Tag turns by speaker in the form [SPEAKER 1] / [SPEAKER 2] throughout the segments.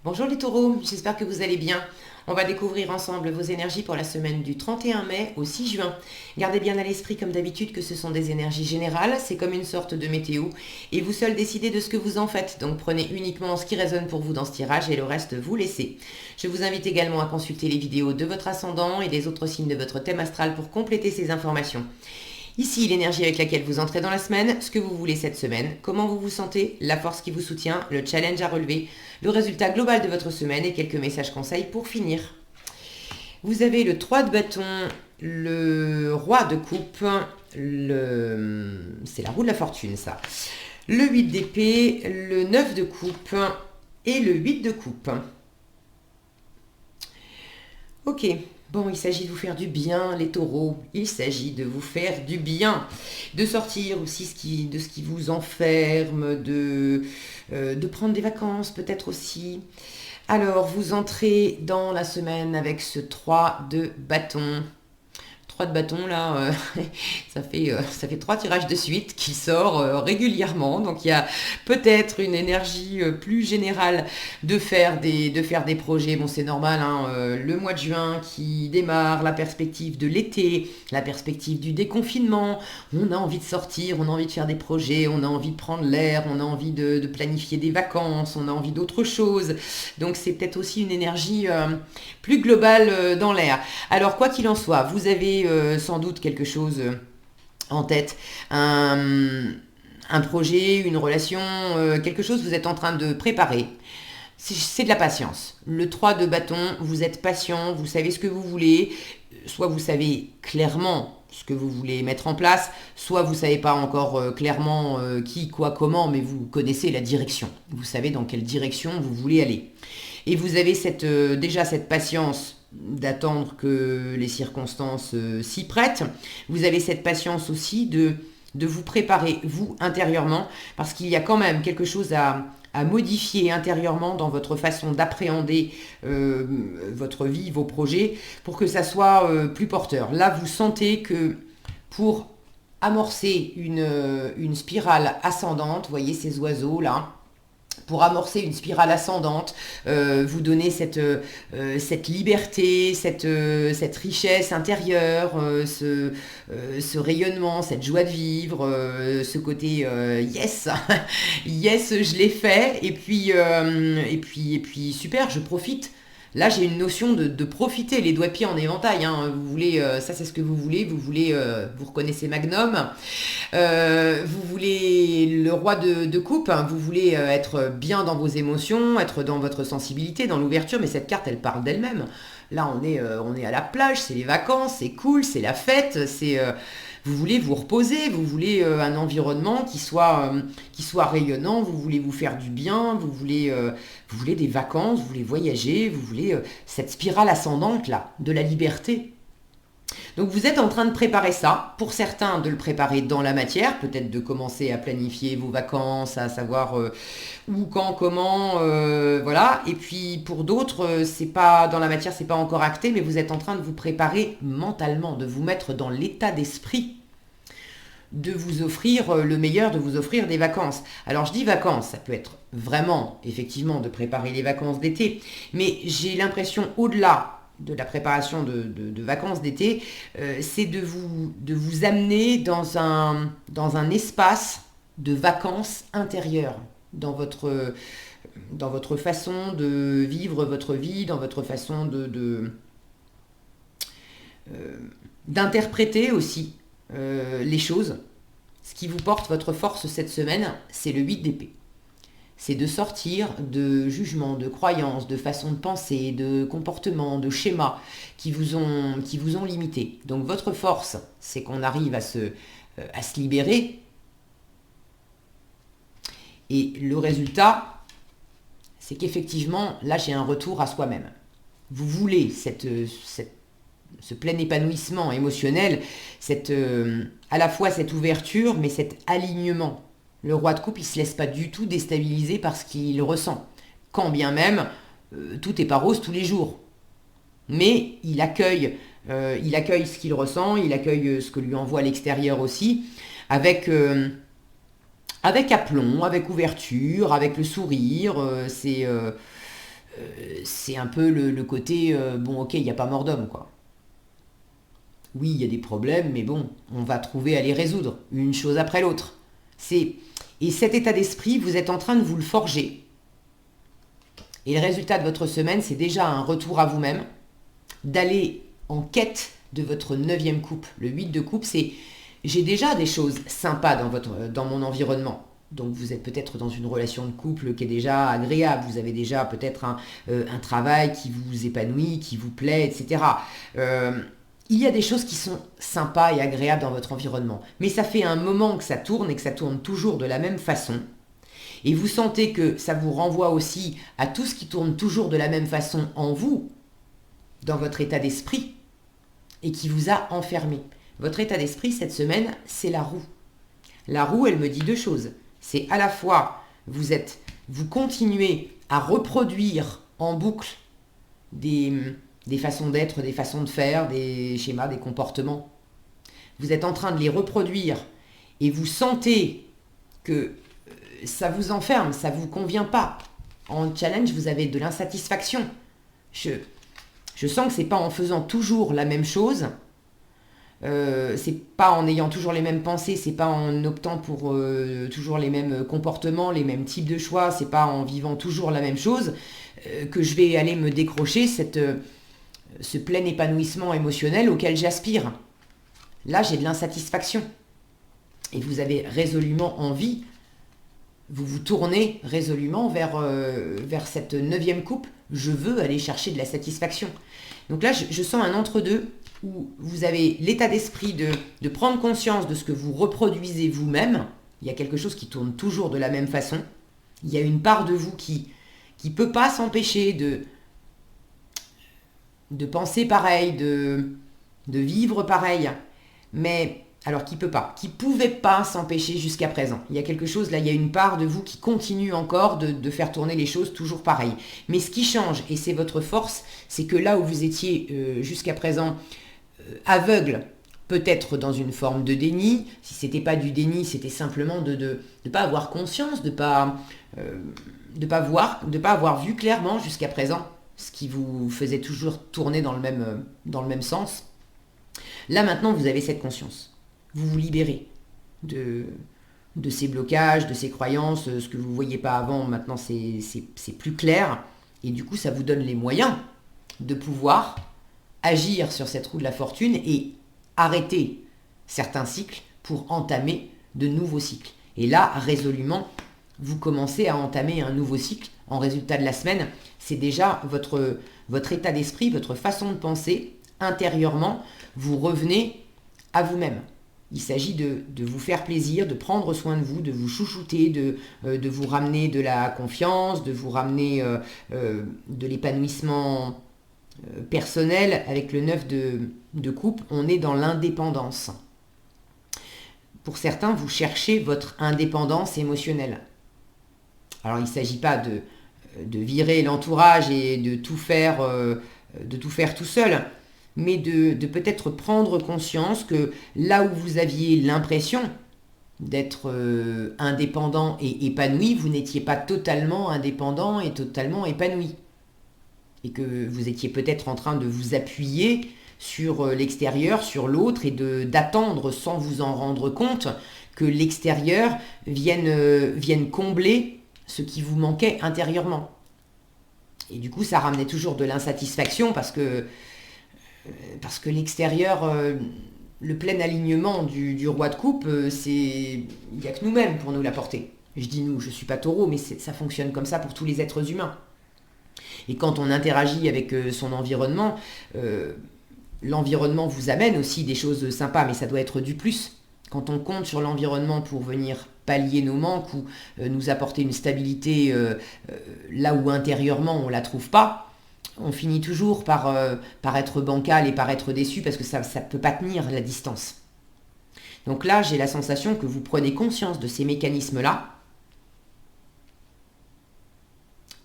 [SPEAKER 1] Bonjour les taureaux, j'espère que vous allez bien. On va découvrir ensemble vos énergies pour la semaine du 31 mai au 6 juin. Gardez bien à l'esprit comme d'habitude que ce sont des énergies générales, c'est comme une sorte de météo et vous seul décidez de ce que vous en faites. Donc prenez uniquement ce qui résonne pour vous dans ce tirage et le reste vous laissez. Je vous invite également à consulter les vidéos de votre ascendant et des autres signes de votre thème astral pour compléter ces informations. Ici, l'énergie avec laquelle vous entrez dans la semaine, ce que vous voulez cette semaine, comment vous vous sentez, la force qui vous soutient, le challenge à relever, le résultat global de votre semaine et quelques messages conseils pour finir. Vous avez le 3 de bâton, le roi de coupe, c'est la roue de la fortune ça, le 8 d'épée, le 9 de coupe et le 8 de coupe. Ok, bon, il s'agit de vous faire du bien, les taureaux. Il s'agit de vous faire du bien, de sortir aussi de ce qui vous enferme, de prendre des vacances peut-être aussi. Alors, vous entrez dans la semaine avec ce 3 de bâton. 3 de bâton là, ça fait 3 tirages de suite qui sort régulièrement. Donc il y a peut-être une énergie plus générale de faire des projets. Bon, c'est normal, hein, le mois de juin qui démarre, la perspective de l'été, la perspective du déconfinement. On a envie de sortir, on a envie de faire des projets, on a envie de prendre l'air, on a envie de planifier des vacances, on a envie d'autre chose. Donc c'est peut-être aussi une énergie plus globale dans l'air. Alors quoi qu'il en soit, vous avez sans doute quelque chose en tête, un projet, une relation, quelque chose que vous êtes en train de préparer. C'est de la patience. Le 3 de bâton, vous êtes patient, vous savez ce que vous voulez, soit vous savez clairement ce que vous voulez mettre en place, soit vous ne savez pas encore clairement qui, quoi, comment, mais vous connaissez la direction. Vous savez dans quelle direction vous voulez aller. Et vous avez déjà cette patience d'attendre que les circonstances s'y prêtent. Vous avez cette patience aussi de vous préparer, vous, intérieurement, parce qu'il y a quand même quelque chose à modifier intérieurement dans votre façon d'appréhender votre vie, vos projets, pour que ça soit plus porteur. Là, vous sentez que pour amorcer une spirale ascendante, vous voyez ces oiseaux là, pour amorcer une spirale ascendante, vous donner cette liberté, cette richesse intérieure, ce rayonnement, cette joie de vivre, ce côté yes, yes, je l'ai fait, et puis super, je profite. Là, j'ai une notion de profiter, les doigts de pied en éventail. Hein. Vous voulez, ça c'est ce que vous voulez. Vous voulez, vous reconnaissez Magnum. Vous voulez le roi de coupe. Hein. Vous voulez être bien dans vos émotions, être dans votre sensibilité, dans l'ouverture. Mais cette carte, elle parle d'elle-même. Là, on est à la plage, c'est les vacances, c'est cool, c'est la fête, vous voulez vous reposer, vous voulez un environnement qui soit rayonnant, vous voulez vous faire du bien, vous voulez des vacances, vous voulez voyager, vous voulez cette spirale ascendante là, de la liberté. Donc vous êtes en train de préparer ça, pour certains de le préparer dans la matière, peut-être de commencer à planifier vos vacances, à savoir où, quand, comment, voilà. Et puis pour d'autres, c'est pas dans la matière, c'est pas encore acté, mais vous êtes en train de vous préparer mentalement, de vous mettre dans l'état d'esprit de vous offrir le meilleur, de vous offrir des vacances. Alors je dis vacances, ça peut être vraiment, effectivement, de préparer les vacances d'été, mais j'ai l'impression au-delà de la préparation de vacances d'été, c'est de vous amener dans un espace de vacances intérieures, dans votre façon de vivre votre vie, dans votre façon d'interpréter aussi les choses. Ce qui vous porte votre force cette semaine, c'est le 8 d'épée. C'est de sortir de jugements, de croyances, de façons de penser, de comportements, de schémas qui vous ont limité. Donc votre force, c'est qu'on arrive à se libérer. Et le résultat, c'est qu'effectivement, là j'ai un retour à soi-même. Vous voulez ce plein épanouissement émotionnel, à la fois cette ouverture, mais cet alignement. Le roi de coupe, il ne se laisse pas du tout déstabiliser par ce qu'il ressent. Quand bien même, tout n'est pas rose tous les jours. Mais il accueille ce qu'il ressent, il accueille ce que lui envoie l'extérieur aussi, avec aplomb, avec ouverture, avec le sourire. c'est un peu le côté, bon ok, il n'y a pas mort d'homme, quoi. Oui, il y a des problèmes, mais bon, on va trouver à les résoudre, une chose après l'autre. C'est Et cet état d'esprit, vous êtes en train de vous le forger. Et le résultat de votre semaine, c'est déjà un retour à vous-même, d'aller en quête de votre 9e coupe. Le 8 de coupe, c'est j'ai déjà des choses sympas dans mon environnement. Donc vous êtes peut-être dans une relation de couple qui est déjà agréable, vous avez déjà peut-être un travail qui vous épanouit, qui vous plaît, etc. Il y a des choses qui sont sympas et agréables dans votre environnement. Mais ça fait un moment que ça tourne et que ça tourne toujours de la même façon. Et vous sentez que ça vous renvoie aussi à tout ce qui tourne toujours de la même façon en vous, dans votre état d'esprit, et qui vous a enfermé. Votre état d'esprit, cette semaine, c'est la roue. La roue, elle me dit deux choses. C'est à la fois, vous continuez à reproduire en boucle des façons d'être, des façons de faire, des schémas, des comportements. Vous êtes en train de les reproduire et vous sentez que ça vous enferme, ça ne vous convient pas. En challenge, vous avez de l'insatisfaction. Je sens que c'est pas en faisant toujours la même chose, c'est pas en ayant toujours les mêmes pensées, c'est pas en optant pour toujours les mêmes comportements, les mêmes types de choix, c'est pas en vivant toujours la même chose que je vais aller me décrocher ce plein épanouissement émotionnel auquel j'aspire. Là, j'ai de l'insatisfaction. Et vous avez résolument envie, vous vous tournez résolument vers cette 9e coupe. Je veux aller chercher de la satisfaction. Donc là, je sens un entre-deux où vous avez l'état d'esprit de prendre conscience de ce que vous reproduisez vous-même. Il y a quelque chose qui tourne toujours de la même façon. Il y a une part de vous qui peut pas s'empêcher de penser pareil, de vivre pareil, mais alors qui pouvait pas s'empêcher jusqu'à présent. Il y a quelque chose, là, il y a une part de vous qui continue encore de faire tourner les choses toujours pareil. Mais ce qui change, et c'est votre force, c'est que là où vous étiez jusqu'à présent aveugle, peut-être dans une forme de déni, si c'était pas du déni, c'était simplement de pas avoir conscience, de pas avoir vu clairement jusqu'à présent ce qui vous faisait toujours tourner dans le même sens. Là maintenant, vous avez cette conscience. Vous vous libérez de ces blocages, de ces croyances, ce que vous ne voyiez pas avant, maintenant c'est plus clair. Et du coup, ça vous donne les moyens de pouvoir agir sur cette roue de la fortune et arrêter certains cycles pour entamer de nouveaux cycles. Et là, résolument, vous commencez à entamer un nouveau cycle. En résultat de la semaine, c'est déjà votre état d'esprit, votre façon de penser intérieurement. Vous revenez à vous-même. Il s'agit de vous faire plaisir, de prendre soin de vous, de vous chouchouter, de vous ramener de la confiance, de vous ramener de l'épanouissement personnel. Avec le 9 de coupe, on est dans l'indépendance. Pour certains, vous cherchez votre indépendance émotionnelle. Alors il ne s'agit pas de virer l'entourage et de tout faire tout seul, mais de peut-être prendre conscience que là où vous aviez l'impression d'être indépendant et épanoui, vous n'étiez pas totalement indépendant et totalement épanoui. Et que vous étiez peut-être en train de vous appuyer sur l'extérieur, sur l'autre, et d'attendre sans vous en rendre compte que l'extérieur vienne combler ce qui vous manquait intérieurement. Et du coup, ça ramenait toujours de l'insatisfaction parce que l'extérieur, le plein alignement du roi de coupe, il n'y a que nous-mêmes pour nous l'apporter. Je dis nous, je ne suis pas taureau, mais ça fonctionne comme ça pour tous les êtres humains. Et quand on interagit avec son environnement, l'environnement vous amène aussi des choses sympas, mais ça doit être du plus. Quand on compte sur l'environnement pour venir pallier nos manques ou nous apporter une stabilité là où intérieurement on ne la trouve pas, on finit toujours par être bancal et par être déçu parce que ça ne peut pas tenir la distance. Donc là, j'ai la sensation que vous prenez conscience de ces mécanismes-là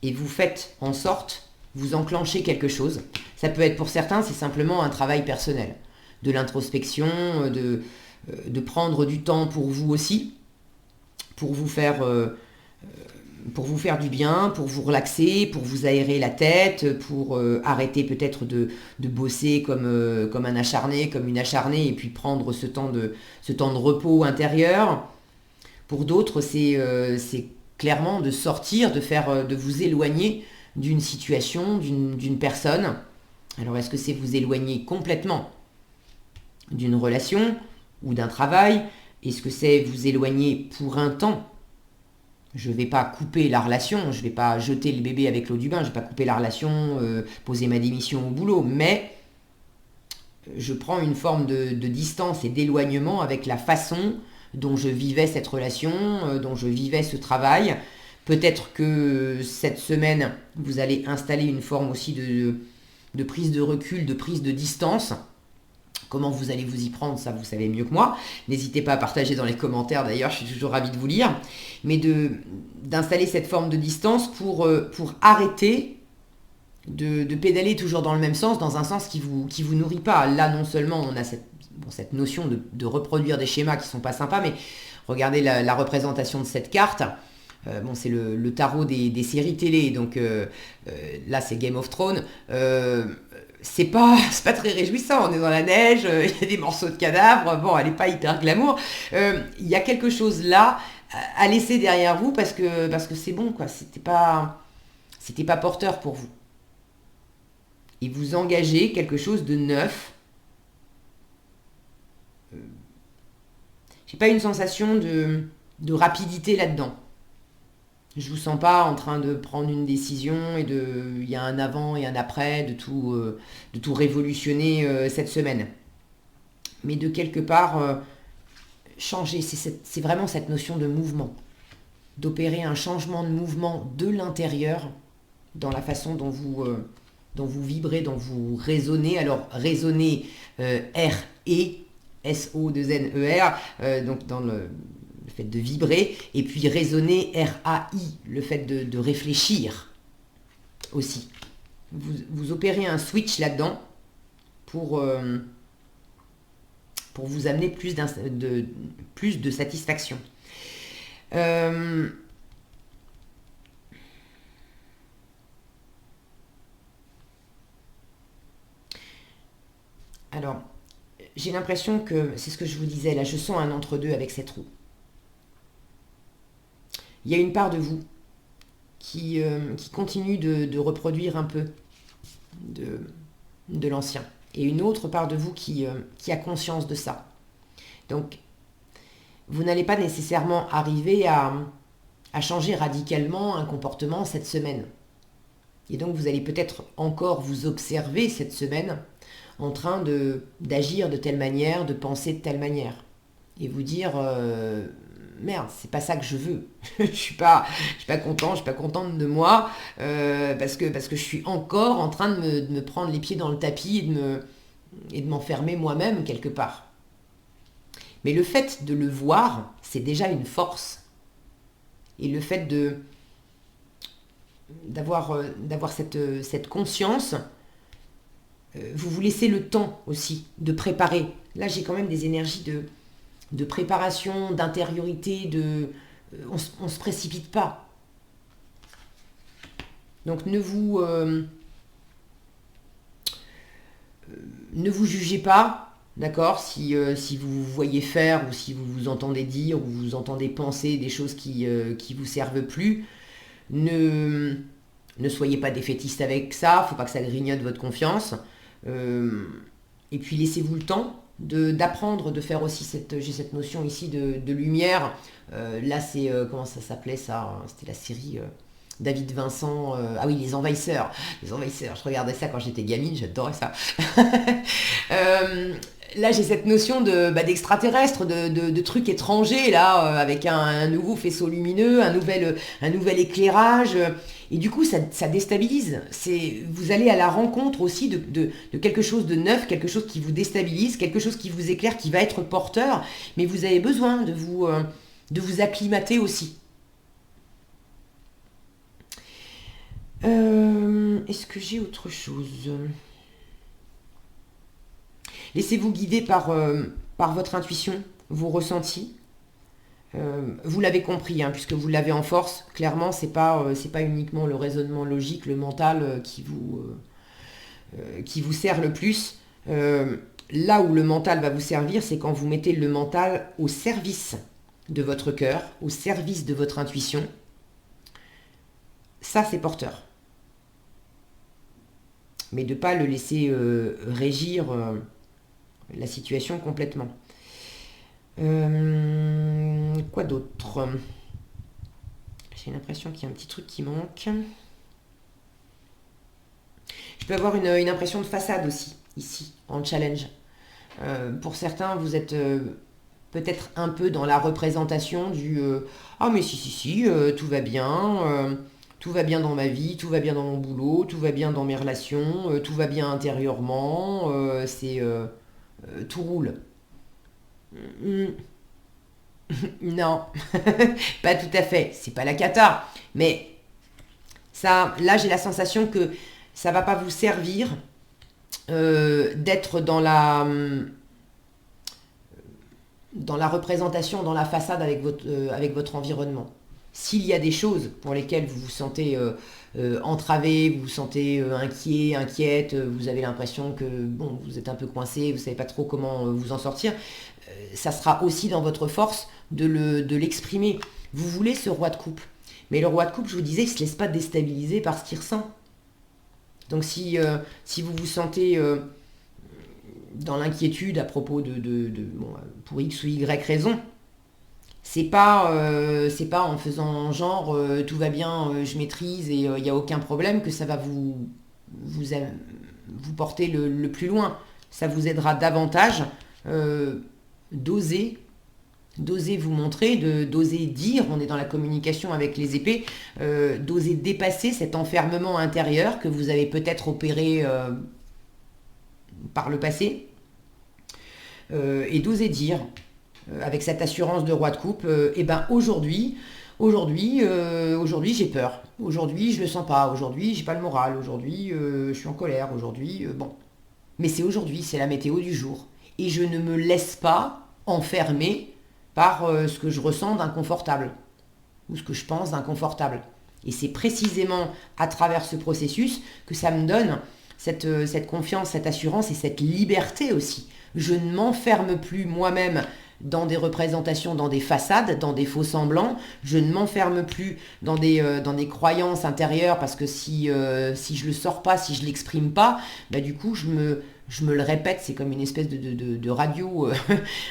[SPEAKER 1] et vous faites en sorte, vous enclenchez quelque chose. Ça peut être pour certains, c'est simplement un travail personnel, de l'introspection, de prendre du temps pour vous aussi, pour vous faire pour vous faire du bien, pour vous relaxer, pour vous aérer la tête, pour arrêter peut-être de bosser comme un acharné, comme une acharnée, et puis prendre ce temps de repos intérieur. Pour d'autres, c'est clairement de sortir, de vous éloigner d'une situation, d'une personne. Alors est-ce que c'est vous éloigner complètement d'une relation ou d'un travail? Est-ce que c'est vous éloigner pour un temps? Je ne vais pas couper la relation, je ne vais pas jeter le bébé avec l'eau du bain, je ne vais pas couper la relation, poser ma démission au boulot, mais je prends une forme de distance et d'éloignement avec la façon dont je vivais cette relation, dont je vivais ce travail. Peut-être que cette semaine, vous allez installer une forme aussi de prise de recul, de prise de distance. Comment vous allez vous y prendre, ça vous savez mieux que moi. N'hésitez pas à partager dans les commentaires, d'ailleurs, je suis toujours ravie de vous lire. Mais d'installer cette forme de distance pour arrêter de pédaler toujours dans le même sens, dans un sens qui vous nourrit pas. Là, non seulement on a cette notion de reproduire des schémas qui sont pas sympas, mais regardez la représentation de cette carte. C'est le tarot des séries télé, donc là c'est Game of Thrones. C'est pas très réjouissant, on est dans la neige, il y a des morceaux de cadavres, bon, elle n'est pas hyper glamour. Il y a quelque chose là à laisser derrière vous parce que c'est bon, quoi. C'était pas porteur pour vous. Et vous engagez quelque chose de neuf. J'ai pas une sensation de rapidité là-dedans. Je vous sens pas en train de prendre une décision et il y a un avant et un après, de tout révolutionner cette semaine. Mais de quelque part, changer, c'est vraiment cette notion de mouvement. D'opérer un changement de mouvement de l'intérieur dans la façon dont vous vibrez, dont vous résonnez. Alors, résonner, R-E-S-O-2-N-E-R, donc dans le fait de vibrer, et puis raisonner, R-A-I, le fait de réfléchir aussi. Vous opérez un switch là-dedans pour vous amener plus de satisfaction. Alors, j'ai l'impression que, c'est ce que je vous disais, là je sens un entre-deux avec cette roue. Il y a une part de vous qui continue de reproduire un peu de l'ancien. Et une autre part de vous qui a conscience de ça. Donc, vous n'allez pas nécessairement arriver à changer radicalement un comportement cette semaine. Et donc, vous allez peut-être encore vous observer cette semaine en train d'agir de telle manière, de penser de telle manière. Et vous dire... merde, c'est pas ça que je veux. je suis pas content, je suis pas contente de moi parce que je suis encore en train de me prendre les pieds dans le tapis et de m'enfermer moi-même quelque part. Mais le fait de le voir, c'est déjà une force. Et le fait d'avoir cette conscience, vous vous laissez le temps aussi de préparer. Là, j'ai quand même des énergies de préparation, d'intériorité, on ne se précipite pas. Donc ne vous jugez pas, d'accord, si vous voyez faire ou si vous vous entendez dire ou vous entendez penser des choses qui vous servent plus. Ne soyez pas défaitiste avec ça, faut pas que ça grignote votre confiance. Et puis laissez-vous le temps d'apprendre, de faire aussi j'ai cette notion ici de lumière. Là c'est, comment ça s'appelait ça? C'était la série David Vincent, ah oui, Les Envahisseurs, je regardais ça quand j'étais gamine, j'adorais ça. Là j'ai cette notion d'extraterrestre, de trucs étrangers, là, avec un nouveau faisceau lumineux, un nouvel éclairage, et du coup ça déstabilise. Vous allez à la rencontre aussi de quelque chose de neuf, quelque chose qui vous déstabilise, quelque chose qui vous éclaire, qui va être porteur, mais vous avez besoin de vous acclimater aussi. Est-ce que j'ai autre chose? Laissez-vous guider par votre intuition, vos ressentis. Vous l'avez compris, hein, puisque vous l'avez en force. Clairement, c'est pas uniquement le raisonnement logique, le mental qui vous sert le plus. Là où le mental va vous servir, c'est quand vous mettez le mental au service de votre cœur, au service de votre intuition. Ça, c'est porteur. Mais de ne pas le laisser régir la situation complètement. Quoi d'autre? J'ai l'impression qu'il y a un petit truc qui manque. Je peux avoir une impression de façade aussi, ici, en challenge. Pour certains, vous êtes peut-être un peu dans la représentation du ah mais si, tout va bien, tout va bien dans ma vie, tout va bien dans mon boulot, tout va bien dans mes relations, tout va bien intérieurement, tout roule. Mm, non, pas tout à fait, c'est pas la cata, mais ça, là j'ai la sensation que ça va pas vous servir d'être dans la représentation, dans la façade avec votre environnement. S'il y a des choses pour lesquelles vous vous sentez entravé, vous vous sentez inquiet, inquiète, vous avez l'impression que bon, vous êtes un peu coincé, vous ne savez pas trop comment vous en sortir, ça sera aussi dans votre force de l'exprimer. Vous voulez ce roi de coupe. Mais le roi de coupe, je vous disais, il ne se laisse pas déstabiliser par ce qu'il ressent. Donc si vous vous sentez dans l'inquiétude à propos bon, pour X ou Y raison, c'est pas en faisant genre tout va bien, je maîtrise et il n'y a aucun problème que ça va vous, vous porter le plus loin. Ça vous aidera davantage d'oser d'oser vous montrer, d'oser dire, on est dans la communication avec les épées, d'oser dépasser cet enfermement intérieur que vous avez peut-être opéré par le passé, et d'oser dire, avec cette assurance de roi de coupe, eh ben aujourd'hui j'ai peur, aujourd'hui je le sens pas, aujourd'hui j'ai pas le moral, aujourd'hui je suis en colère, aujourd'hui bon. Mais c'est aujourd'hui, c'est la météo du jour. Et je ne me laisse pas enfermer par ce que je ressens d'inconfortable ou ce que je pense d'inconfortable. Et c'est précisément à travers ce processus que ça me donne cette confiance, cette assurance et cette liberté aussi. Je ne m'enferme plus moi-même dans des représentations, dans des façades, dans des faux semblants. Je ne m'enferme plus dans des croyances intérieures parce que si je le sors pas, si je l'exprime pas, bah du coup je me le répète, c'est comme une espèce de radio,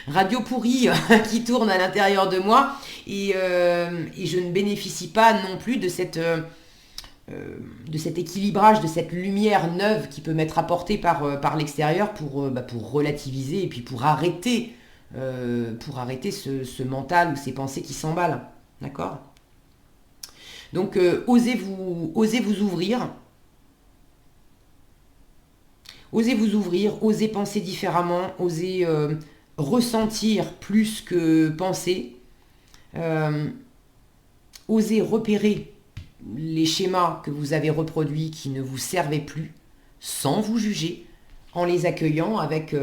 [SPEAKER 1] radio pourrie qui tourne à l'intérieur de moi et je ne bénéficie pas non plus de cet équilibrage, de cette lumière neuve qui peut m'être apportée par l'extérieur pour relativiser et puis pour arrêter ce mental ou ces pensées qui s'emballent. D'accord? Donc osez vous ouvrir. Osez vous ouvrir, osez penser différemment, osez ressentir plus que penser. Osez repérer les schémas que vous avez reproduits qui ne vous servaient plus, sans vous juger, en les accueillant avec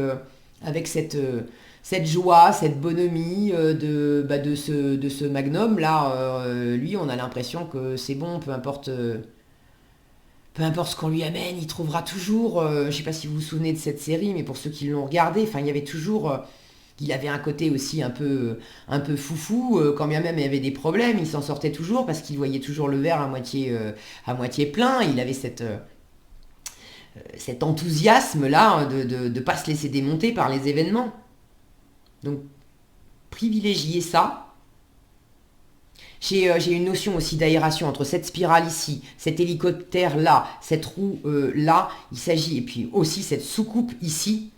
[SPEAKER 1] cette joie, cette bonhomie de ce magnum. Là, lui, on a l'impression que c'est bon, peu importe ce qu'on lui amène, il trouvera toujours, je ne sais pas si vous vous souvenez de cette série, mais pour ceux qui l'ont regardé, il y avait toujours, il avait un côté aussi un peu foufou, quand bien même il y avait des problèmes, il s'en sortait toujours parce qu'il voyait toujours le verre à moitié plein, il avait cet enthousiasme-là de ne pas se laisser démonter par les événements. Donc, privilégiez ça. J'ai une notion aussi d'aération entre cette spirale ici, cet hélicoptère là, cette roue là. Il s'agit, et puis aussi cette soucoupe ici,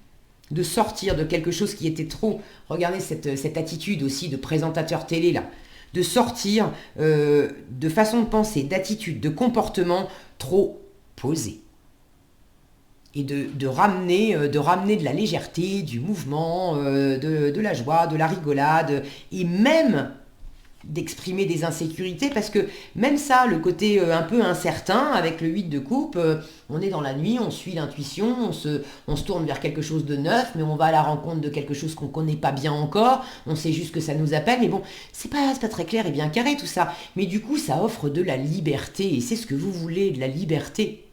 [SPEAKER 1] de sortir de quelque chose qui était trop... Regardez cette attitude aussi de présentateur télé là. De sortir de façon de penser, d'attitude, de comportement trop posé. Et de ramener de la légèreté, du mouvement, de la joie, de la rigolade, et même d'exprimer des insécurités, parce que même ça, le côté un peu incertain avec le 8 de coupe, on est dans la nuit, on suit l'intuition, on se tourne vers quelque chose de neuf, mais on va à la rencontre de quelque chose qu'on connaît pas bien encore, on sait juste que ça nous appelle, mais bon, c'est pas très clair et bien carré tout ça, mais du coup ça offre de la liberté, et c'est ce que vous voulez, de la liberté.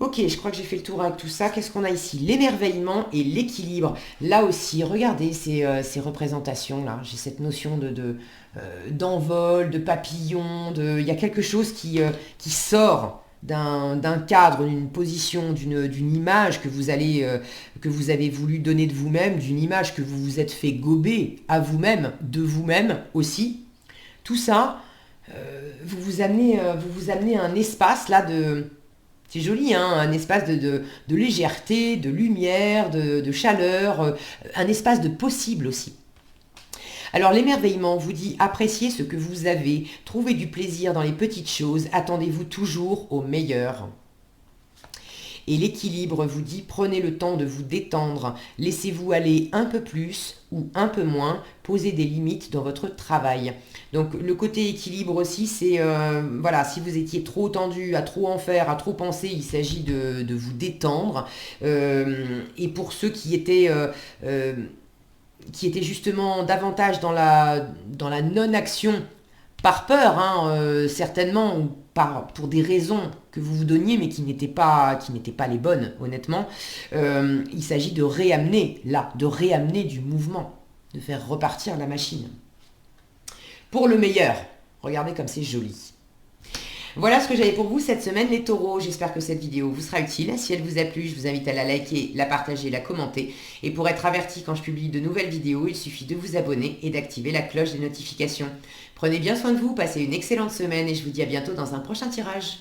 [SPEAKER 1] Ok, je crois que j'ai fait le tour avec tout ça. Qu'est-ce qu'on a ici? L'émerveillement et l'équilibre. Là aussi, regardez ces représentations-là. J'ai cette notion d'envol, de papillon. Il y a quelque chose qui sort d'un cadre, d'une position, d'une image que vous avez voulu donner de vous-même, d'une image que vous vous êtes fait gober à vous-même, de vous-même aussi. Tout ça, vous vous amenez à un espace là de... C'est joli, hein, un espace de légèreté, de lumière, de chaleur, un espace de possible aussi. Alors l'émerveillement vous dit appréciez ce que vous avez, trouvez du plaisir dans les petites choses, attendez-vous toujours au meilleur. Et l'équilibre vous dit prenez le temps de vous détendre, laissez-vous aller un peu plus ou un peu moins, posez des limites dans votre travail. Donc le côté équilibre aussi, c'est voilà, si vous étiez trop tendu, à trop en faire, à trop penser, il s'agit de vous détendre. Et pour ceux qui étaient justement davantage dans la non-action, par peur, hein, certainement, ou pour des raisons que vous vous donniez, mais qui n'étaient pas les bonnes, honnêtement, il s'agit de réamener du mouvement, de faire repartir la machine. Pour le meilleur. Regardez comme c'est joli. Voilà ce que j'avais pour vous cette semaine, les taureaux. J'espère que cette vidéo vous sera utile. Si elle vous a plu, je vous invite à la liker, la partager, la commenter. Et pour être averti quand je publie de nouvelles vidéos, il suffit de vous abonner et d'activer la cloche des notifications. Prenez bien soin de vous, passez une excellente semaine et je vous dis à bientôt dans un prochain tirage.